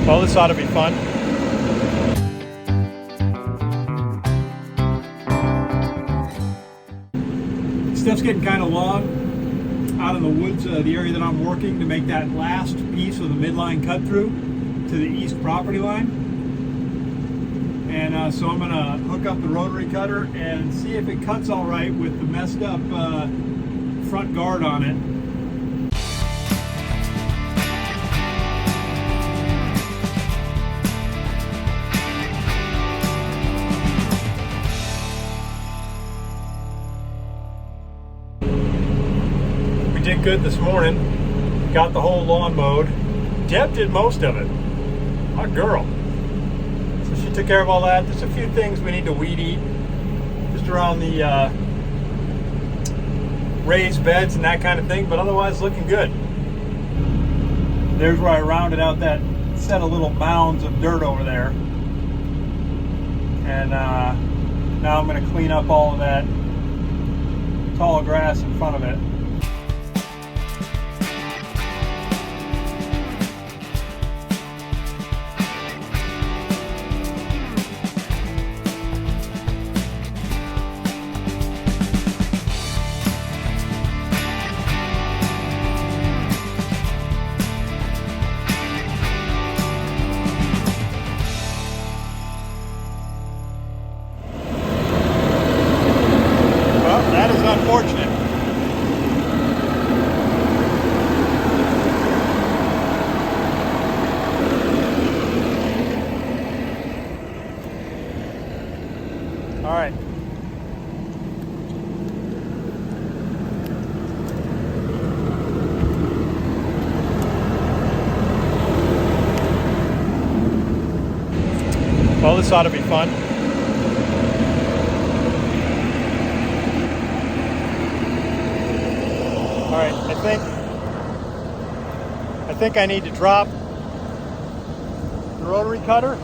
Well, this ought to be fun. Stuff's getting kind of long out in the woods, the area that I'm working, to make that last piece of the midline cut through to the east property line. And so I'm going to hook up the rotary cutter and see if it cuts all right with the messed up front guard on it. Did good this morning. Got the whole lawn mowed. Deb did most of it. My girl. So she took care of all that. There's a few things we need to weed eat just around the raised beds and that kind of thing, but otherwise looking good. There's where I rounded out that set of little mounds of dirt over there. And now I'm going to clean up all of that tall grass in front of it. Unfortunate. All right. Well, this ought to be fun. All right, I think I need to drop the rotary cutter.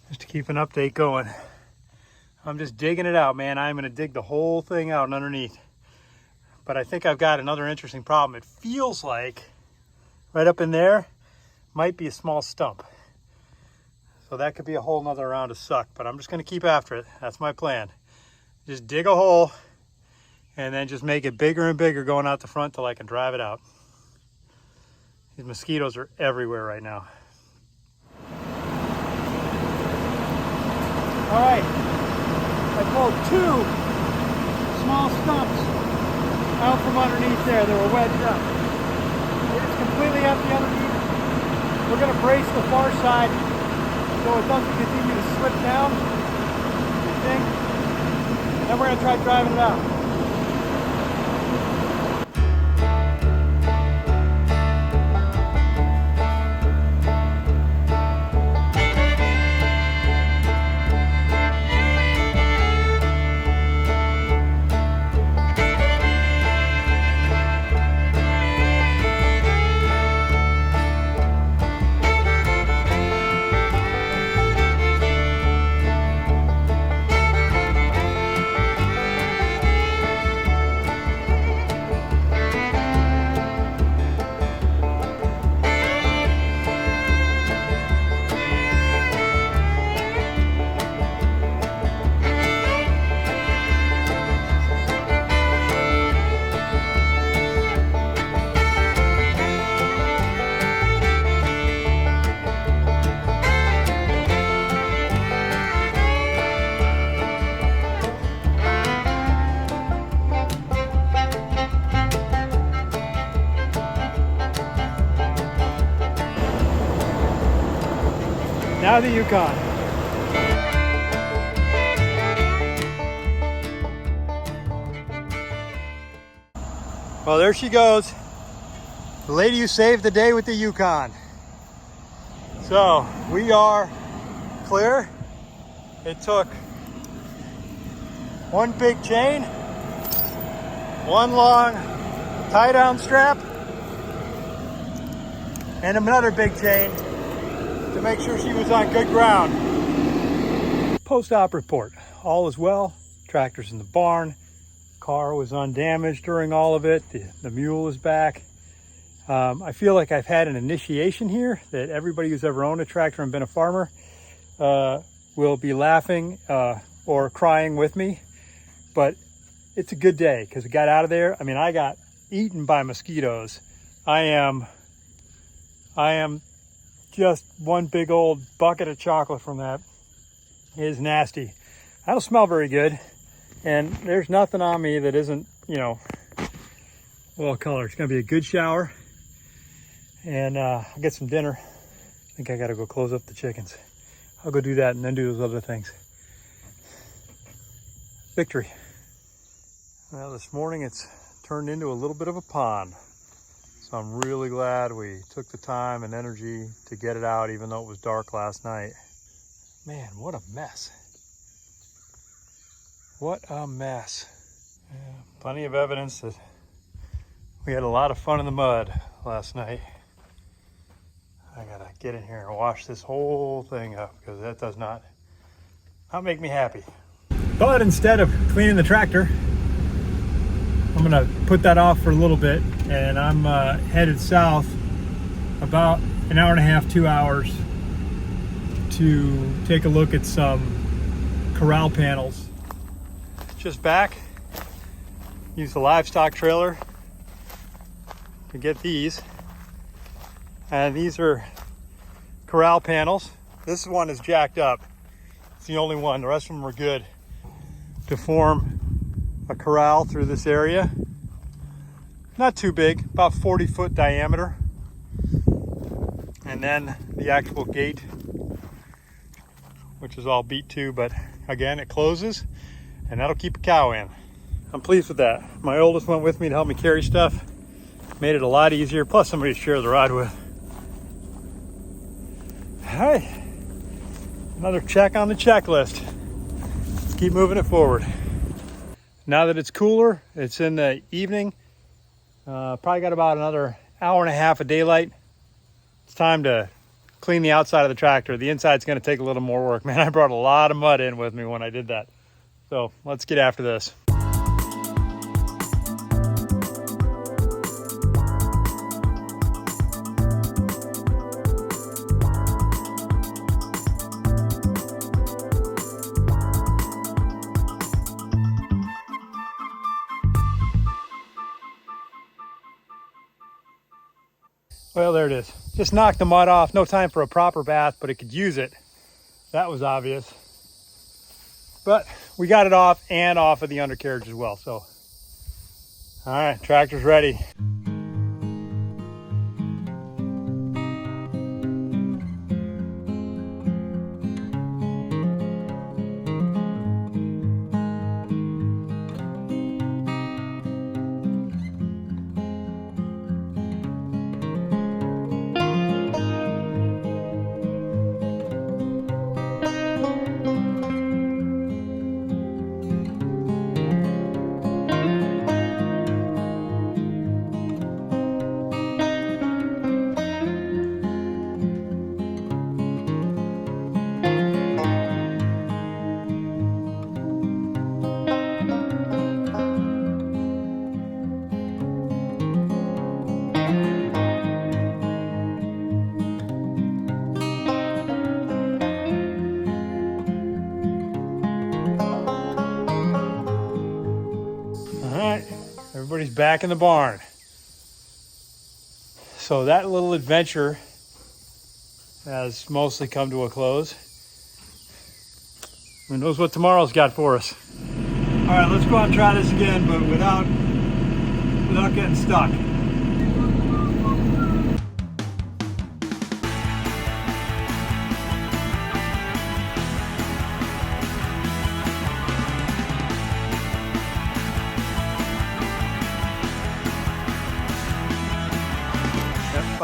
Just to keep an update going. I'm just digging it out, man. I'm going to dig the whole thing out and underneath. But I think I've got another interesting problem. It feels like right up in there might be a small stump. So that could be a whole nother round of suck, but I'm just going to keep after it. That's my plan. Just dig a hole and then just make it bigger and bigger going out the front till I can drive it out. These mosquitoes are everywhere right now. All right, I pulled 2 small stumps out from underneath there. They were wedged up. It's completely empty underneath. We're going to brace the far side so it doesn't continue to slip down. You think? And then we're going to try driving it out. Now the Yukon. Well, there she goes. The lady who saved the day with the Yukon. So we are clear. It took one big chain, one long tie down strap, and another big chain to make sure she was on good ground. Post-op report. All is well. Tractor's in the barn. Car was undamaged during all of it. The mule is back. I feel like I've had an initiation here that everybody who's ever owned a tractor and been a farmer will be laughing or crying with me. But it's a good day because we got out of there. I mean, I got eaten by mosquitoes. I am just one big old bucket of chocolate from that. It is nasty. I don't smell very good. And there's nothing on me that isn't, you know, well colored. It's gonna be a good shower. And I'll get some dinner. I think I gotta go close up the chickens. I'll go do that and then do those other things. Victory. Well, this morning it's turned into a little bit of a pond. So I'm really glad we took the time and energy to get it out, even though it was dark last night. Man, what a mess. What a mess. Yeah, plenty of evidence that we had a lot of fun in the mud last night. I gotta get in here and wash this whole thing up because that does not make me happy. But instead of cleaning the tractor, I'm gonna put that off for a little bit, and I'm headed south about an hour and a half, 2 hours to take a look at some corral panels. Just back, use the livestock trailer to get these. And these are corral panels. This one is jacked up. It's the only one. The rest of them are good to form a corral through this area. Not too big, about 40-foot diameter. And then the actual gate, which is all beat to, but again, it closes. And that'll keep a cow in. I'm pleased with that. My oldest went with me to help me carry stuff. Made it a lot easier, plus somebody to share the ride with. All right, another check on the checklist. Let's keep moving it forward. Now that it's cooler, it's in the evening. Probably got about another hour and a half of daylight. It's time to clean the outside of the tractor. The inside's gonna take a little more work. Man, I brought a lot of mud in with me when I did that. So let's get after this. Well, there it is. Just knocked the mud off. No time for a proper bath, but it could use it. That was obvious. But we got it off and off of the undercarriage as well. So, all right, tractor's ready. Everybody's back in the barn. So that little adventure has mostly come to a close. Who knows what tomorrow's got for us. All right, let's go out and try this again, but without getting stuck.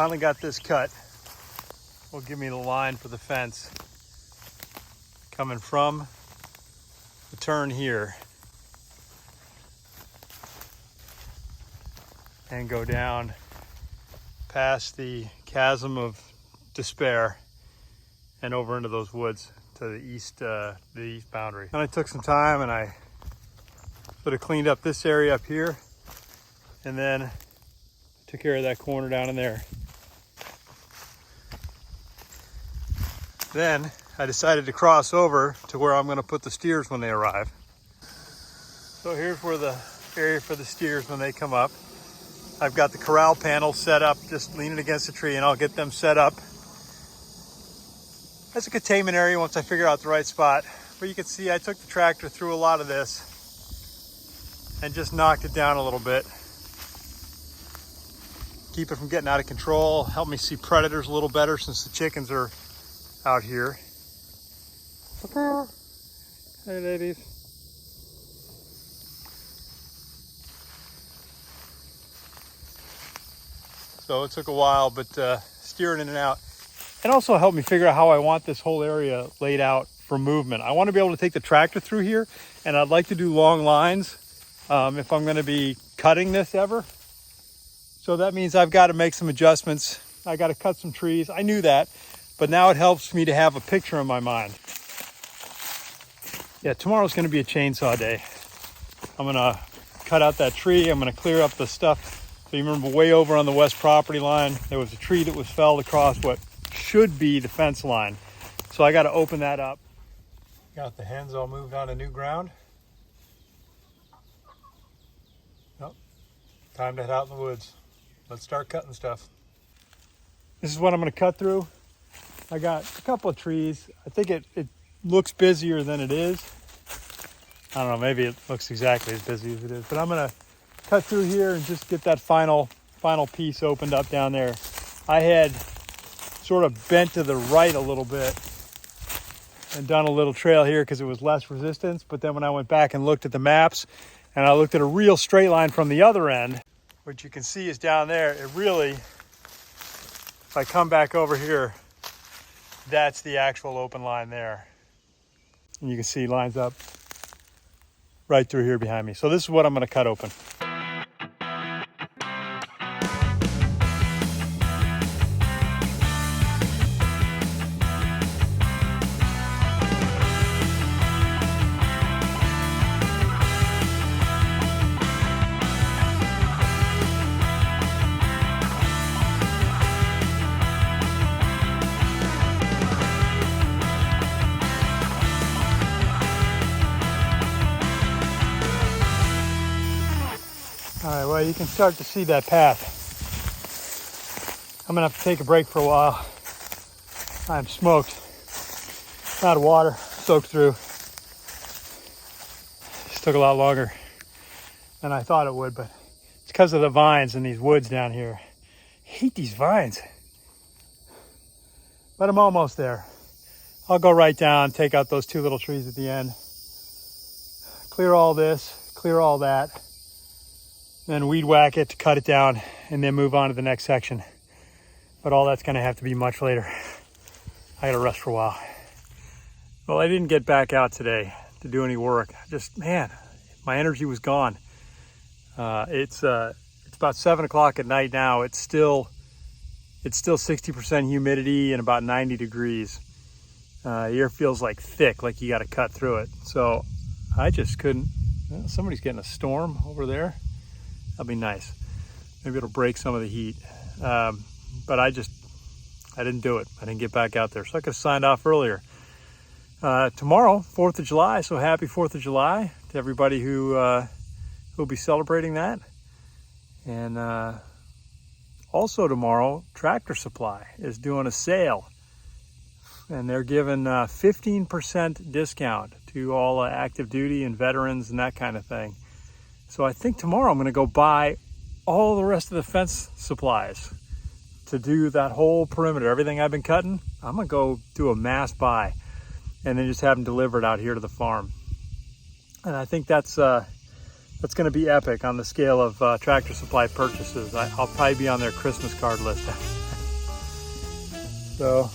finally got this cut. Will give me the line for the fence coming from the turn here and go down past the chasm of despair and over into those woods to the east boundary. And I took some time and I sort of cleaned up this area up here and then took care of that corner down in there. Then I decided to cross over to where I'm going to put the steers when they arrive. So here's where the area for the steers when they come up. I've got the corral panels set up, just leaning against the tree, and I'll get them set up as a containment area once I figure out the right spot. But you can see I took the tractor through a lot of this and just knocked it down a little bit. Keep it from getting out of control, help me see predators a little better since the chickens are out here. Hey ladies. So it took a while, but steering in and out. And also helped me figure out how I want this whole area laid out for movement. I want to be able to take the tractor through here, and I'd like to do long lines if I'm going to be cutting this ever. So that means I've got to make some adjustments. I got to cut some trees. I knew that, but now it helps me to have a picture in my mind. Yeah, tomorrow's going to be a chainsaw day. I'm going to cut out that tree. I'm going to clear up the stuff. So you remember way over on the west property line, there was a tree that was felled across what should be the fence line. So I got to open that up. Got the hens all moved on to new ground. Nope. Time to head out in the woods. Let's start cutting stuff. This is what I'm going to cut through. I got a couple of trees. I think it looks busier than it is. I don't know, maybe it looks exactly as busy as it is, but I'm going to cut through here and just get that final piece opened up down there. I had sort of bent to the right a little bit and done a little trail here because it was less resistance, but then when I went back and looked at the maps and I looked at a real straight line from the other end, what you can see is down there, it really, if I come back over here, that's the actual open line there. And you can see lines up right through here behind me. So this is what I'm going to cut open. All right, well, you can start to see that path. I'm gonna have to take a break for a while. I'm smoked. Out of water, soaked through. This took a lot longer than I thought it would, but it's because of the vines in these woods down here. I hate these vines. But I'm almost there. I'll go right down, take out those two little trees at the end. Clear all this, clear all that. Then weed whack it to cut it down and then move on to the next section. But all that's gonna have to be much later. I gotta rest for a while. Well, I didn't get back out today to do any work. Just, man, my energy was gone. It's about 7 o'clock at night now. It's still 60% humidity and about 90 degrees. The air feels like thick, like you gotta cut through it. So I just couldn't, well, somebody's getting a storm over there. That'll be nice. Maybe it'll break some of the heat. But I didn't do it. I didn't get back out there. So I could have signed off earlier. Tomorrow, 4th of July. So happy 4th of July to everybody who will be celebrating that. And also tomorrow, Tractor Supply is doing a sale. And they're giving 15% discount to all active duty and veterans and that kind of thing. So I think tomorrow I'm going to go buy all the rest of the fence supplies to do that whole perimeter. Everything I've been cutting, I'm going to go do a mass buy and then just have them delivered out here to the farm. And I think that's going to be epic on the scale of Tractor Supply purchases. I'll probably be on their Christmas card list So,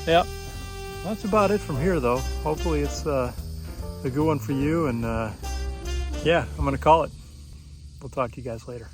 yep, that's about it from here though. Hopefully it's a good one for you, and yeah, I'm gonna call it. We'll talk to you guys later.